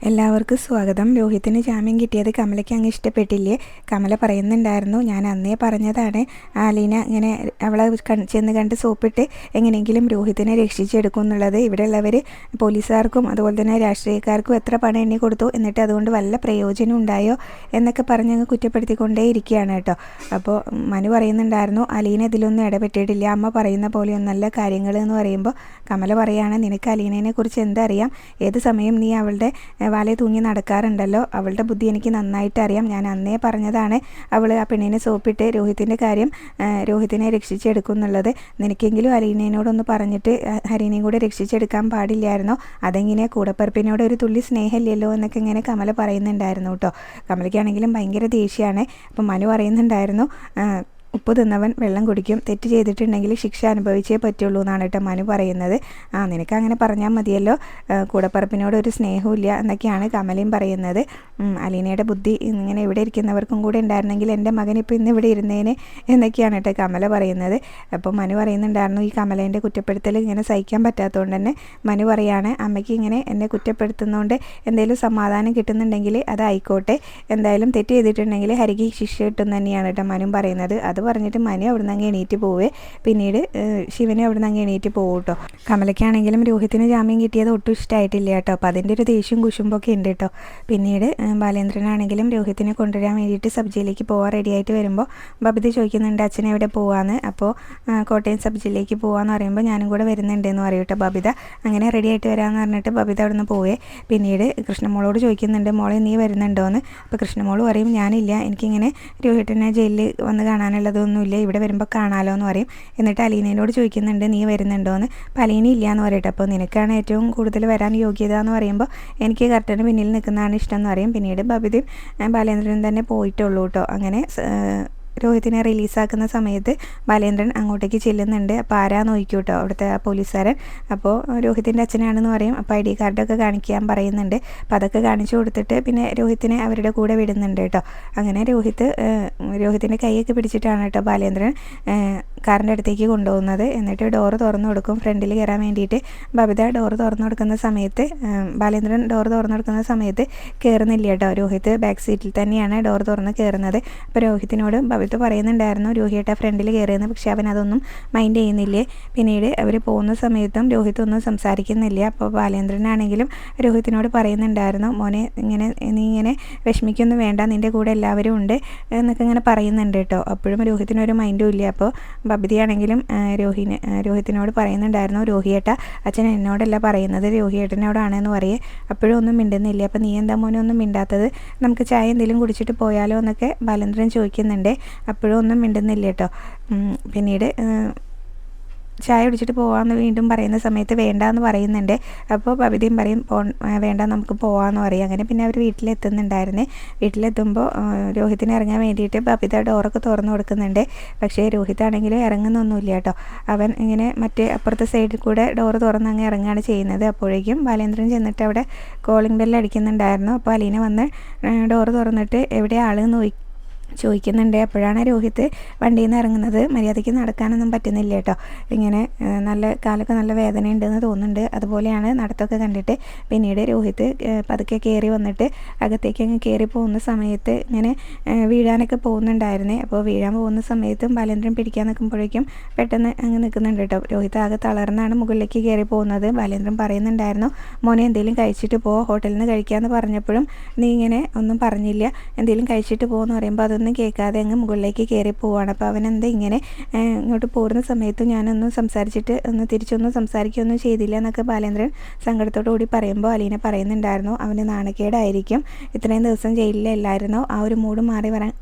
എല്ലാവർക്കും സ്വാഗതം. രോഹിത്തിന് ജാമ്യം കിട്ടിയത് കമലയ്ക്ക് അങ്ങ് ഇഷ്ടപ്പെട്ടില്ലേ? കമല പറയുന്നുണ്ടായിരുന്നു, ഞാൻ അന്നേ പറഞ്ഞതാണ് ആലീന ഇങ്ങനെ അവളെ ചെന്ന് കണ്ട് സോപ്പിട്ട് എങ്ങനെയെങ്കിലും രോഹിത്തിനെ രക്ഷിച്ചെടുക്കും എന്നുള്ളത്. ഇവിടെയുള്ളവർ പോലീസുകാർക്കും അതുപോലെ തന്നെ രാഷ്ട്രീയക്കാർക്കും എത്ര പണം എണ്ണി കൊടുത്തു, എന്നിട്ട് അതുകൊണ്ട് വല്ല പ്രയോജനം ഉണ്ടായോ എന്നൊക്കെ പറഞ്ഞങ്ങ് കുറ്റപ്പെടുത്തിക്കൊണ്ടേ ഇരിക്കുകയാണ് കേട്ടോ. അപ്പോൾ മനു പറയുന്നുണ്ടായിരുന്നു, അലീന ഇതിലൊന്നും ഇടപെട്ടിട്ടില്ല, അമ്മ പറയുന്ന പോലെയൊന്നല്ല കാര്യങ്ങൾ എന്ന് പറയുമ്പോൾ കമല പറയാണ്, നിനക്ക് അലീനയെ കുറിച്ച് എന്തറിയാം? ഏത് സമയം നീ അവളുടെ വാലെ തൂങ്ങി നടക്കാറുണ്ടല്ലോ. അവളുടെ ബുദ്ധി എനിക്ക് നന്നായിട്ട് അറിയാം. ഞാൻ അന്നേ പറഞ്ഞതാണ് അവൾ ആ പെണ്ണിനെ സോപ്പിട്ട് രോഹിത്തിനെ രക്ഷിച്ചെടുക്കും എന്നുള്ളത്. നിനക്കെങ്കിലും അലീനയോടൊന്ന് പറഞ്ഞിട്ട് ഹരീനെയും കൂടെ രക്ഷിച്ചെടുക്കാൻ പാടില്ലായിരുന്നോ? അതെങ്ങനെ കൂടപ്പറപ്പിനോട് ഒരു തുള്ളി സ്നേഹമില്ലല്ലോ എന്നൊക്കെ ഇങ്ങനെ കമല പറയുന്നുണ്ടായിരുന്നു കേട്ടോ. കമലയ്ക്കാണെങ്കിലും ഭയങ്കര ദേഷ്യമാണ്. അപ്പം മനു പറയുന്നുണ്ടായിരുന്നു, ഉപ്പ് തിന്നവൻ വെള്ളം കുടിക്കും, തെറ്റ് ചെയ്തിട്ടുണ്ടെങ്കിൽ ശിക്ഷ അനുഭവിച്ചേ പറ്റുള്ളൂ എന്നാണ് കേട്ടോ മനു പറയുന്നത്. നിനക്ക് അങ്ങനെ പറഞ്ഞാൽ മതിയല്ലോ, കൂടപ്പറപ്പിനോട് ഒരു സ്നേഹമില്ല എന്നൊക്കെയാണ് കമലയും പറയുന്നത്. അലീനയുടെ ബുദ്ധി ഇങ്ങനെ ഇവിടെ ഇരിക്കുന്നവർക്കും കൂടെ ഉണ്ടായിരുന്നെങ്കിൽ എൻ്റെ മകൻ ഇപ്പോൾ ഇന്ന് ഇവിടെ ഇരുന്നേനെ എന്നൊക്കെയാണ് കേട്ടോ കമല പറയുന്നത്. അപ്പോൾ മനു പറയുന്നുണ്ടായിരുന്നു, ഈ കമലേൻ്റെ കുറ്റപ്പെടുത്തൽ ഇങ്ങനെ സഹിക്കാൻ പറ്റാത്തതുകൊണ്ട് തന്നെ മനു പറയാണ്, അമ്മയ്ക്ക് ഇങ്ങനെ എന്നെ കുറ്റപ്പെടുത്തുന്നതുകൊണ്ട് എന്തെങ്കിലും സമാധാനം കിട്ടുന്നുണ്ടെങ്കിൽ അതായിക്കോട്ടെ, എന്തായാലും തെറ്റ് ചെയ്തിട്ടുണ്ടെങ്കിൽ ഹരിക്ക് ശിക്ഷ കിട്ടും തന്നെയാണ് കേട്ടോ മനു പറയുന്നത്. അത് പറഞ്ഞിട്ട് മനു അവിടെ നിന്ന് അങ്ങ് എണീറ്റ് പോവേ. പിന്നീട് ശിവനെ അവിടെ നിന്ന് അങ്ങ് എണീറ്റ് പോകും കേട്ടോ. കമലയ്ക്കാണെങ്കിലും രോഹിത്തിന് ജാമ്യം കിട്ടിയത് ഒട്ടും ഇഷ്ടമായിട്ടില്ല കേട്ടോ. അപ്പോൾ അതിൻ്റെ ഒരു ദേഷ്യം കുശുമ്പൊക്കെ ഉണ്ട് കേട്ടോ. പിന്നീട് ബാലേന്ദ്രനാണെങ്കിലും രോഹിത്തിനെ കൊണ്ടുവരാൻ വേണ്ടിയിട്ട് സബ് ജയിലിലേക്ക് പോകാൻ റെഡിയായിട്ട് വരുമ്പോൾ ബബിത ചോദിക്കുന്നുണ്ട്, അച്ഛനെ എവിടെ പോവാന്ന്. അപ്പോൾ കോട്ടയം സബ് ജയിലിലേക്ക് പോകാമെന്ന് പറയുമ്പോൾ ഞാനും കൂടെ വരുന്നുണ്ടെന്ന് പറയും കേട്ടോ ബബിത. അങ്ങനെ റെഡിയായിട്ട് വരാമെന്ന് പറഞ്ഞിട്ട് ബബിത അവിടെ നിന്ന് പോവേ. പിന്നീട് കൃഷ്ണമോളോട് ചോദിക്കുന്നുണ്ട്, മോളെ നീ വരുന്നുണ്ടോയെന്ന്. അപ്പോൾ കൃഷ്ണമോൾ പറയും, ഞാനില്ല, എനിക്കിങ്ങനെ രോഹിത്തിനെ ജയിലിൽ വന്ന് കാണാനുള്ളതൊന്നുമില്ല, ഇവിടെ വരുമ്പോൾ കാണാമല്ലോ എന്ന് പറയും. എന്നിട്ട് അലീനയോട് ചോദിക്കുന്നുണ്ട്, നീ വരുന്നുണ്ടോയെന്ന്. അപ്പോൾ അലീന ഇല്ല എന്ന് പറയട്ടെ. അപ്പോൾ നിനക്കാണ് ഏറ്റവും കൂടുതൽ വരാൻ യോഗ്യത എന്ന് പറയുമ്പോൾ എനിക്ക് കർട്ടന് പിന്നിൽ നിൽക്കുന്നതാണ് ഇഷ്ടം എന്ന് പറയും. പിന്നീട് ബബിതയും ബാലേന്ദ്രനും തന്നെ പോയിട്ടുള്ളൂ കേട്ടോ. അങ്ങനെ രോഹിത്തിനെ റിലീസാക്കുന്ന സമയത്ത് ബാലേന്ദ്രൻ അങ്ങോട്ടേക്ക് ചെല്ലുന്നുണ്ട്. അപ്പോൾ ആരാന്ന് നോക്കിയോ കേട്ടോ അവിടുത്തെ പോലീസുകാരൻ. അപ്പോൾ രോഹിത്തിൻ്റെ അച്ഛനാണെന്ന് പറയും. അപ്പോൾ ID കാർഡൊക്കെ കാണിക്കാൻ പറയുന്നുണ്ട്. അപ്പോൾ അതൊക്കെ കാണിച്ചു കൊടുത്തിട്ട് പിന്നെ രോഹിത്തിനെ അവരുടെ കൂടെ വിടുന്നുണ്ട് കേട്ടോ. അങ്ങനെ രോഹിത്തിൻ്റെ കൈയൊക്കെ പിടിച്ചിട്ടാണ് കേട്ടോ ബാലേന്ദ്രൻ കാറിൻ്റെ അടുത്തേക്ക് കൊണ്ടുപോകുന്നത്. എന്നിട്ട് ഡോറ് തുറന്നു കൊടുക്കും ഫ്രണ്ടിൽ കയറാൻ വേണ്ടിയിട്ട്. ബബിത ഡോറ് തുറന്നു കൊടുക്കുന്ന സമയത്ത് ബാലേന്ദ്രൻ ഡോറ് തുറന്നു കൊടുക്കുന്ന സമയത്ത് കയറുന്നില്ല കേട്ടോ. രോഹിത്ത് ബാക്ക് സീറ്റിൽ തന്നെയാണ് ഡോറ് തുറന്ന് കയറുന്നത്. അപ്പോൾ രോഹിത്തിനോട് ബബിത പറയുന്നുണ്ടായിരുന്നു, രോഹിയേട്ട ഫ്രണ്ടിൽ കയറിയെന്ന്. പക്ഷേ അവൻ അതൊന്നും മൈൻഡ് ചെയ്യുന്നില്ലേ. പിന്നീട് അവർ പോകുന്ന സമയത്തും രോഹിത്ത് ഒന്നും സംസാരിക്കുന്നില്ല. അപ്പോൾ ബാലേന്ദ്രനാണെങ്കിലും രോഹിത്തിനോട് പറയുന്നുണ്ടായിരുന്നു, മോനെ നീ ഇങ്ങനെ വിഷമിക്കൊന്നും വേണ്ട, നിൻ്റെ കൂടെ എല്ലാവരും ഉണ്ട് എന്നൊക്കെ ഇങ്ങനെ പറയുന്നുണ്ട് കേട്ടോ. അപ്പോഴും രോഹിത്തിനൊരു മൈൻഡും ഇല്ല. അപ്പോൾ ബബിതയാണെങ്കിലും രോഹിത്തിനോട് പറയുന്നുണ്ടായിരുന്നു, രോഹിയേട്ട അച്ഛൻ എന്നോടല്ല പറയുന്നത്, രോഹിയേട്ടനോടാണെന്ന് പറയേ. അപ്പോഴും ഒന്നും മിണ്ടുന്നില്ല. അപ്പോൾ നീ എന്താ മോനെ ഒന്നും മിണ്ടാത്തത്, നമുക്ക് ചായ എന്തെങ്കിലും കുടിച്ചിട്ട് പോയാലോ എന്നൊക്കെ ബാലേന്ദ്രൻ ചോദിക്കുന്നുണ്ട്. അപ്പോഴും ഒന്നും മിണ്ടുന്നില്ല കേട്ടോ. പിന്നീട് ചായ കുടിച്ചിട്ട് പോകാമെന്ന് വീണ്ടും പറയുന്ന സമയത്ത് വേണ്ടാന്ന് പറയുന്നുണ്ട്. അപ്പോൾ ബബിതയും പറയും, വേണ്ട നമുക്ക് പോകാമെന്ന് പറയും. അങ്ങനെ പിന്നെ അവർ വീട്ടിലെത്തുന്നുണ്ടായിരുന്നേ. വീട്ടിലെത്തുമ്പോൾ രോഹിത്തിന് ഇറങ്ങാൻ വേണ്ടിയിട്ട് ബബിത ഡോറൊക്കെ തുറന്നു കൊടുക്കുന്നുണ്ട്. പക്ഷേ രോഹിത്താണെങ്കിലും ഇറങ്ങുന്നൊന്നുമില്ല കേട്ടോ. അവൻ ഇങ്ങനെ മറ്റേ അപ്പുറത്തെ സൈഡിൽ കൂടെ ഡോറ് തുറന്ന് അങ്ങ് ഇറങ്ങുകയാണ് ചെയ്യുന്നത്. അപ്പോഴേക്കും ബാലേന്ദ്രൻ ചെന്നിട്ട് അവിടെ കോളിംഗ് ബെല്ല് അടിക്കുന്നുണ്ടായിരുന്നു. അപ്പോൾ അലീന വന്ന് ഡോറ് തുറന്നിട്ട് എവിടെ ആളെന്ന് ചോദിക്കുന്നുണ്ട്. അപ്പോഴാണ് രോഹിത്ത് വണ്ടിയിൽ നിന്ന് ഇറങ്ങുന്നത്. മര്യാദയ്ക്ക് നടക്കാനൊന്നും പറ്റുന്നില്ല കേട്ടോ. ഇങ്ങനെ കാലൊക്കെ നല്ല വേദന ഉണ്ടെന്ന് തോന്നുന്നുണ്ട്. അതുപോലെയാണ് നടത്തൊക്കെ കണ്ടിട്ട്. പിന്നീട് രോഹിത്ത് പതുക്കെ കയറി വന്നിട്ട് അകത്തേക്ക് അങ്ങ് കയറി പോകുന്ന സമയത്ത് ഇങ്ങനെ വീഴാനൊക്കെ പോകുന്നുണ്ടായിരുന്നേ. അപ്പോൾ വീഴാൻ പോകുന്ന സമയത്തും ബാലേന്ദ്രൻ പിടിക്കാൻ നിൽക്കുമ്പോഴേക്കും പെട്ടെന്ന് അങ്ങ് നിൽക്കുന്നുണ്ട് കേട്ടോ. രോഹിത്ത് ആകെ തളർന്നാണ് മുകളിലേക്ക് കയറി പോകുന്നത്. ബാലേന്ദ്രൻ പറയുന്നുണ്ടായിരുന്നു, മോനെ എന്തെങ്കിലും കഴിച്ചിട്ട് പോ, ഹോട്ടലിൽ നിന്ന് കഴിക്കാമെന്ന് പറഞ്ഞപ്പോഴും നീ ഇങ്ങനെ ഒന്നും പറഞ്ഞില്ല, എന്തെങ്കിലും കഴിച്ചിട്ട് പോകുമെന്ന് പറയുമ്പോൾ അതൊന്നും കേൾക്കാതെ അങ്ങ് മുകളിലേക്ക് കയറി പോവുകയാണ്. അപ്പോൾ അവനെന്താ ഇങ്ങനെ ഇങ്ങോട്ട് പോരുന്ന സമയത്ത് ഞാനൊന്നും സംസാരിച്ചിട്ട് തിരിച്ചൊന്നും സംസാരിക്കുകയൊന്നും ചെയ്തില്ല എന്നൊക്കെ ബാലേന്ദ്രൻ സങ്കടത്തോടു കൂടി പറയുമ്പോൾ അലീന പറയുന്നുണ്ടായിരുന്നു, അവന് നാണക്കേടായിരിക്കും, ഇത്രയും ദിവസം ജയിലിലല്ലായിരുന്നോ, ആ ഒരു മൂഡ് മാറി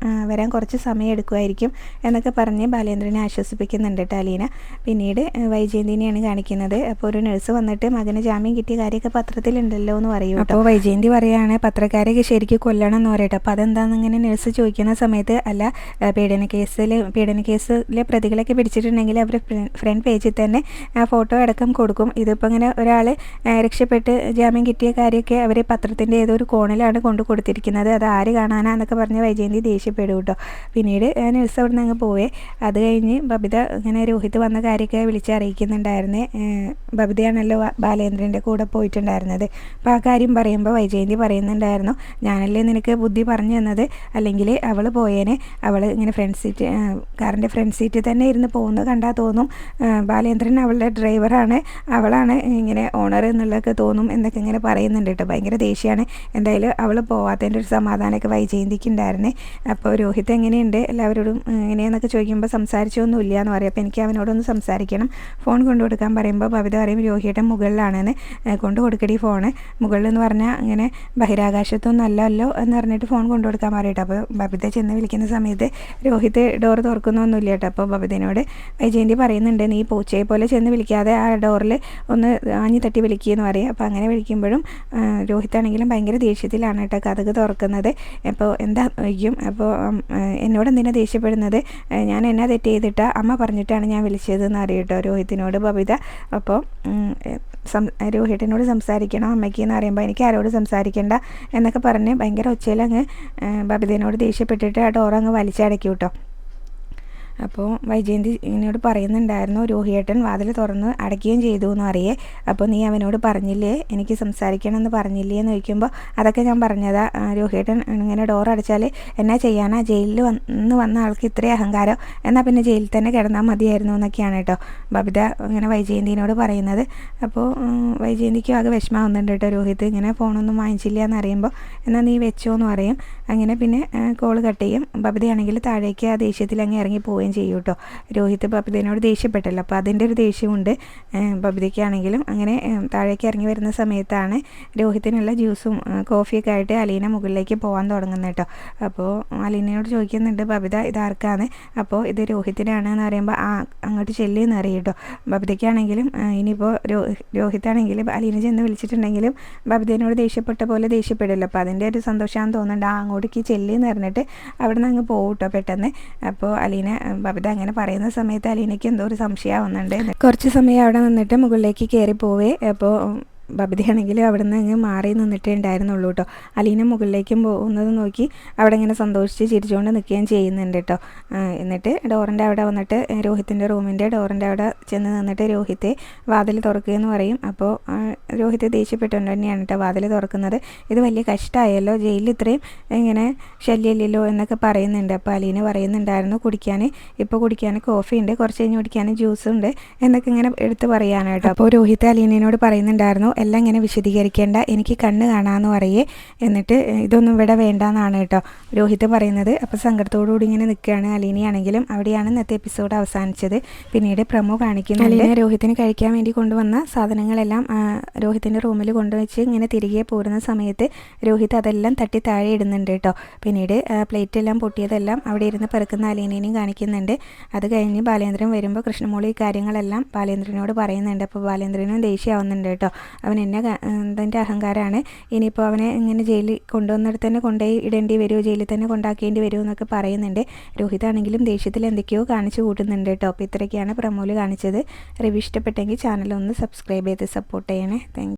വരാൻ കുറച്ച് സമയം എടുക്കുമായിരിക്കും എന്നൊക്കെ പറഞ്ഞ് ബാലേന്ദ്രനെ ആശ്വസിപ്പിക്കുന്നുണ്ട് കേട്ടോ അലീന. പിന്നീട് വൈജയന്തിനെയാണ് കാണിക്കുന്നത്. അപ്പോൾ ഒരു നഴ്സ് വന്നിട്ട് മകന് ജാമ്യം കിട്ടിയ കാര്യമൊക്കെ പത്രത്തിലുണ്ടല്ലോ എന്ന് പറയും. അപ്പോൾ വൈജയന്തി പറയുകയാണ്, പത്രക്കാരെയൊക്കെ ശരിക്കും കൊല്ലണം എന്ന് പറയട്ടെ. അപ്പോൾ അതെന്താണെന്ന് ഇങ്ങനെ നഴ്സ് ചോദിക്കുന്ന സമയത്ത് അല്ല പീഡന കേസിലെ പ്രതികളൊക്കെ പിടിച്ചിട്ടുണ്ടെങ്കിൽ അവർ ഫ്രണ്ട് പേജിൽ തന്നെ ഫോട്ടോ അടക്കം കൊടുക്കും. ഇതിപ്പോൾ ഇങ്ങനെ ഒരാൾ രക്ഷപ്പെട്ട് ജാമ്യം കിട്ടിയ കാര്യമൊക്കെ അവർ പത്രത്തിൻ്റെ ഏതൊരു കോണിലാണ് കൊണ്ടു കൊടുത്തിരിക്കുന്നത്. അത് ആര് കാണാനാന്നൊക്കെ പറഞ്ഞ് വൈജയന്തി ദേഷ്യപ്പെടും കേട്ടോ. പിന്നീട് ന്യൂസ് അവിടെ നിന്ന് അങ്ങ് പോവേ. അത് കഴിഞ്ഞ് ബബിത ഇങ്ങനെ രോഹിത് വന്ന കാര്യമൊക്കെ വിളിച്ചറിയിക്കുന്നുണ്ടായിരുന്നേ. ബബിതയാണല്ലോ ബാലേന്ദ്രൻ്റെ കൂടെ പോയിട്ടുണ്ടായിരുന്നത്. അപ്പോൾ ആ കാര്യം പറയുമ്പോൾ വൈജയന്തി പറയുന്നുണ്ടായിരുന്നു, ഞാനല്ലേ നിനക്ക് ബുദ്ധി പറഞ്ഞു തന്നത്, അല്ലെങ്കിൽ അവൾ പോയേനെ. അവൾ ഇങ്ങനെ കാറിൻ്റെ ഫ്രണ്ട് സീറ്റിൽ തന്നെ ഇരുന്ന് പോകുന്നത് കണ്ടാൽ തോന്നും ബാലേന്ദ്രൻ അവളുടെ ഡ്രൈവറാണ്, അവളാണ് ഇങ്ങനെ ഓണർ എന്നുള്ളതൊക്കെ തോന്നും എന്നൊക്കെ ഇങ്ങനെ പറയുന്നുണ്ട് കേട്ടോ. ഭയങ്കര ദേഷ്യമാണ്. എന്തായാലും അവൾ പോവാത്തതിൻ്റെ ഒരു സമാധാനമൊക്കെ വൈജയന്തിക്ക് ഉണ്ടായിരുന്നേ. അപ്പോൾ രോഹിത് എങ്ങനെയുണ്ട്, എല്ലാവരോടും എങ്ങനെയാണെന്നൊക്കെ ചോദിക്കുമ്പോൾ സംസാരിച്ചൊന്നും ഇല്ല എന്ന് പറയും. അപ്പോൾ എനിക്ക് അവനോടൊന്ന് സംസാരിക്കണം, ഫോൺ കൊണ്ടു കൊടുക്കാൻ പറയുമ്പോൾ ബബിത പറയും രോഹിയുടെ മുകളിലാണെന്ന്. കൊണ്ടു കൊടുക്കടി ഫോണ്, മുകളിൽ എന്ന് പറഞ്ഞാൽ അങ്ങനെ ബഹിരാകാശത്തൊന്നും അല്ലല്ലോ എന്ന് പറഞ്ഞിട്ട് ഫോൺ കൊണ്ടു കൊടുക്കാൻ പറയട്ടോ. അപ്പോൾ ബബിത ചെന്ന് വിളിക്കുന്ന സമയത്ത് രോഹിത് ഡോർ തുറക്കുന്നൊന്നുമില്ല കേട്ടോ. അപ്പോൾ ബബിതനോട് വൈജയന്തി പറയുന്നുണ്ട്, നീ പൂച്ചയെ പോലെ ചെന്ന് വിളിക്കാതെ ആ ഡോറിൽ ഒന്ന് ആഞ്ഞു തട്ടി വിളിക്കുകയെന്ന് പറയും. അപ്പോൾ അങ്ങനെ വിളിക്കുമ്പോഴും രോഹിത്താണെങ്കിലും ഭയങ്കര ദേഷ്യത്തിലാണ് കേട്ടോ കതക് തുറക്കുന്നത്. അപ്പോൾ എന്താ ചോദിക്കും. അപ്പോൾ എന്നോട് എന്തിനാ ദേഷ്യപ്പെടുന്നത്, ഞാൻ എന്നാ തെറ്റ് ചെയ്തിട്ടാ, അമ്മ പറഞ്ഞിട്ടാണ് ഞാൻ വിളിച്ചതെന്ന് അറിയും കേട്ടോ രോഹിത്തിനോട് ബബിത. അപ്പോൾ രോഹിത്തിനോട് സംസാരിക്കണം അമ്മയ്ക്ക് എന്ന് പറയുമ്പോൾ എനിക്ക് ആരോട് സംസാരിക്കേണ്ട എന്നൊക്കെ പറഞ്ഞ് ഭയങ്കര ഒച്ചയിലങ്ങ് ബബിതനോട് ദേഷ്യപ്പെട്ടിട്ട് ആ ഡോറങ്ങ് വലിച്ചടയ്ക്കും കേട്ടോ. അപ്പോൾ വൈജയന്തി എന്നോട് പറയുന്നുണ്ടായിരുന്നു, രോഹിയേട്ടൻ വാതിൽ തുറന്ന് അടയ്ക്കുകയും ചെയ്തു എന്ന് അറിയേ. അപ്പോൾ നീ അവനോട് പറഞ്ഞില്ലേ എനിക്ക് സംസാരിക്കണം എന്ന് പറഞ്ഞില്ലേ എന്ന് ചോദിക്കുമ്പോൾ അതൊക്കെ ഞാൻ പറഞ്ഞതാ, രോഹിയേട്ടൻ ഇങ്ങനെ ഡോർ അടച്ചാൽ എന്നാ ചെയ്യാനാ, ജയിലിൽ വന്ന ആൾക്ക് ഇത്രയും അഹങ്കാരം, എന്നാൽ പിന്നെ ജയിലിൽ തന്നെ കിടന്നാൽ മതിയായിരുന്നു എന്നൊക്കെയാണ് കേട്ടോ ബബിത ഇങ്ങനെ വൈജയന്തിനോട് പറയുന്നത്. അപ്പോൾ വൈജയന്തിക്കും ആകെ വിഷമാവുന്നുണ്ട് കേട്ടോ. രോഹിത് ഇങ്ങനെ ഫോണൊന്നും വാങ്ങിച്ചില്ല എന്നറിയുമ്പോൾ എന്നാൽ നീ വെച്ചോ എന്ന് പറയും. അങ്ങനെ പിന്നെ കോൾ കട്ട് ചെയ്യും. ബബിതയാണെങ്കിൽ താഴേക്ക് ആ ദേഷ്യത്തിൽ അങ്ങ് ഇറങ്ങി പോവുകയും ചെയ്യും കേട്ടോ. രോഹിത് ബബിതയോട് ദേഷ്യപ്പെട്ടല്ലോ, അപ്പോൾ അതിൻ്റെ ഒരു ദേഷ്യമുണ്ട് ബബിതയ്ക്കാണെങ്കിലും. അങ്ങനെ താഴേക്ക് ഇറങ്ങി വരുന്ന സമയത്താണ് രോഹിത്തിനുള്ള ജ്യൂസും കോഫിയൊക്കെ ആയിട്ട് അലീന മുകളിലേക്ക് പോകാൻ തുടങ്ങുന്നത് കേട്ടോ. അപ്പോൾ അലീനയോട് ചോദിക്കുന്നുണ്ട് ബബിത ഇതാർക്കാണ്. അപ്പോൾ ഇത് രോഹിത്തിനാണ് എന്ന് പറയുമ്പോൾ അങ്ങോട്ട് ചെല്ലിയെന്ന് അറിയും കേട്ടോ. ബബിതയ്ക്കാണെങ്കിലും ഇനിയിപ്പോൾ രോഹിത്താണെങ്കിലും അലീന ചെന്ന് വിളിച്ചിട്ടുണ്ടെങ്കിലും ബബിതയോട് ദേഷ്യപ്പെട്ട പോലെ ദേഷ്യപ്പെടില്ല. അപ്പോൾ അതിൻ്റെ ഒരു സന്തോഷമാണെന്ന് തോന്നുന്നുണ്ട്. അങ്ങോട്ടേക്ക് ചെല്ലിയെന്ന് പറഞ്ഞിട്ട് അവിടെ നിന്ന് അങ്ങ് പോകും കേട്ടോ പെട്ടെന്ന്. അപ്പോൾ അലീന ബബിത അങ്ങനെ പറയുന്ന സമയത്ത് അലീനയ്ക്ക് എന്തോ ഒരു സംശയമാവുന്നുണ്ട്. കുറച്ച് സമയം അവിടെ നിന്നിട്ട് മുകളിലേക്ക് കയറി പോവേ. അപ്പോൾ ബബിതയാണെങ്കിൽ അവിടെ നിന്ന് അങ്ങ് മാറി നിന്നിട്ടേ ഉണ്ടായിരുന്നുള്ളൂ കേട്ടോ. അലീന മുകളിലേക്കും പോകുന്നത് നോക്കി അവിടെ ഇങ്ങനെ സന്തോഷിച്ച് ചിരിച്ചുകൊണ്ട് നിൽക്കുകയും ചെയ്യുന്നുണ്ട് കേട്ടോ. എന്നിട്ട് ഡോറിൻ്റെ അവിടെ വന്നിട്ട് രോഹിത്തിൻ്റെ റൂമിൻ്റെ ഡോറിൻ്റെ അവിടെ ചെന്ന് നിന്നിട്ട് രോഹിത്തെ വാതിൽ തുറക്കുകയെന്ന് പറയും. അപ്പോൾ രോഹിത്ത് ദേഷ്യപ്പെട്ടുകൊണ്ട് തന്നെയാണ് കേട്ടോ വാതിൽ തുറക്കുന്നത്. ഇത് വലിയ കഷ്ടമായല്ലോ, ജയിലിൽ ഇത്രയും ഇങ്ങനെ ശല്യമില്ലല്ലോ എന്നൊക്കെ പറയുന്നുണ്ട്. അപ്പോൾ അലീന പറയുന്നുണ്ടായിരുന്നു ഇപ്പോൾ കുടിക്കാൻ കോഫി ഉണ്ട്, കുറച്ച് കഴിഞ്ഞ് കുടിക്കാൻ ജ്യൂസ് ഉണ്ട് എന്നൊക്കെ ഇങ്ങനെ എടുത്ത് പറയാനായിട്ടോ. അപ്പോൾ രോഹിത്ത് അലീനയോട് പറയുന്നുണ്ടായിരുന്നു, എല്ലാം ഇങ്ങനെ വിശദീകരിക്കേണ്ട, എനിക്ക് കണ്ണ് കാണാമെന്ന് പറയേ, എന്നിട്ട് ഇതൊന്നും ഇവിടെ വേണ്ടാന്നാണ് കേട്ടോ രോഹിത് പറയുന്നത്. അപ്പോൾ സങ്കടത്തോടുകൂടി ഇങ്ങനെ നിൽക്കുകയാണ് അലീനയാണെങ്കിലും. അവിടെയാണ് ഇന്നത്തെ എപ്പിസോഡ് അവസാനിച്ചത്. പിന്നീട് പ്രമോ കാണിക്കുന്നുണ്ട്. അലീന രോഹിത്തിന് കഴിക്കാൻ വേണ്ടി കൊണ്ടുവന്ന സാധനങ്ങളെല്ലാം രോഹിത്തിൻ്റെ റൂമിൽ കൊണ്ടുവച്ച് ഇങ്ങനെ തിരികെ പോരുന്ന സമയത്ത് രോഹിത് അതെല്ലാം തട്ടി താഴെ ഇടുന്നുണ്ട് കേട്ടോ. പിന്നീട് പ്ലേറ്റെല്ലാം പൊട്ടിയതെല്ലാം അവിടെ ഇരുന്ന് പെറുക്കുന്ന അലീനേനെയും കാണിക്കുന്നുണ്ട്. അത് കഴിഞ്ഞ് ബാലേന്ദ്രൻ വരുമ്പോൾ കൃഷ്ണമോളി ഈ കാര്യങ്ങളെല്ലാം ബാലേന്ദ്രനോട് പറയുന്നുണ്ട്. അപ്പോൾ ബാലേന്ദ്രനും ദേഷ്യമാവുന്നുണ്ട് കേട്ടോ. അവൻ അതിൻ്റെ അഹങ്കാരമാണ്, ഇനിയിപ്പോൾ അവനെ ഇങ്ങനെ ജയിലിൽ കൊണ്ടുവന്നിടത്ത് തന്നെ കൊണ്ടുപോയി ഇടേണ്ടി വരുമോ, ജയിലിൽ തന്നെ കൊണ്ടാക്കേണ്ടി വരുമോ എന്നൊക്കെ പറയുന്നുണ്ട്. രോഹിതാണെങ്കിലും ദേഷ്യത്തിൽ എന്തൊക്കെയോ കാണിച്ചു കൂട്ടുന്നുണ്ട് കേട്ടോ. അപ്പോൾ ഇത്രയൊക്കെയാണ് പ്രമോല് കാണിച്ചത്. റിവ്യൂ ഇഷ്ടപ്പെട്ടെങ്കിൽ ചാനലൊന്ന് സബ്സ്ക്രൈബ് ചെയ്ത് സപ്പോർട്ട് ചെയ്യണേ. താങ്ക്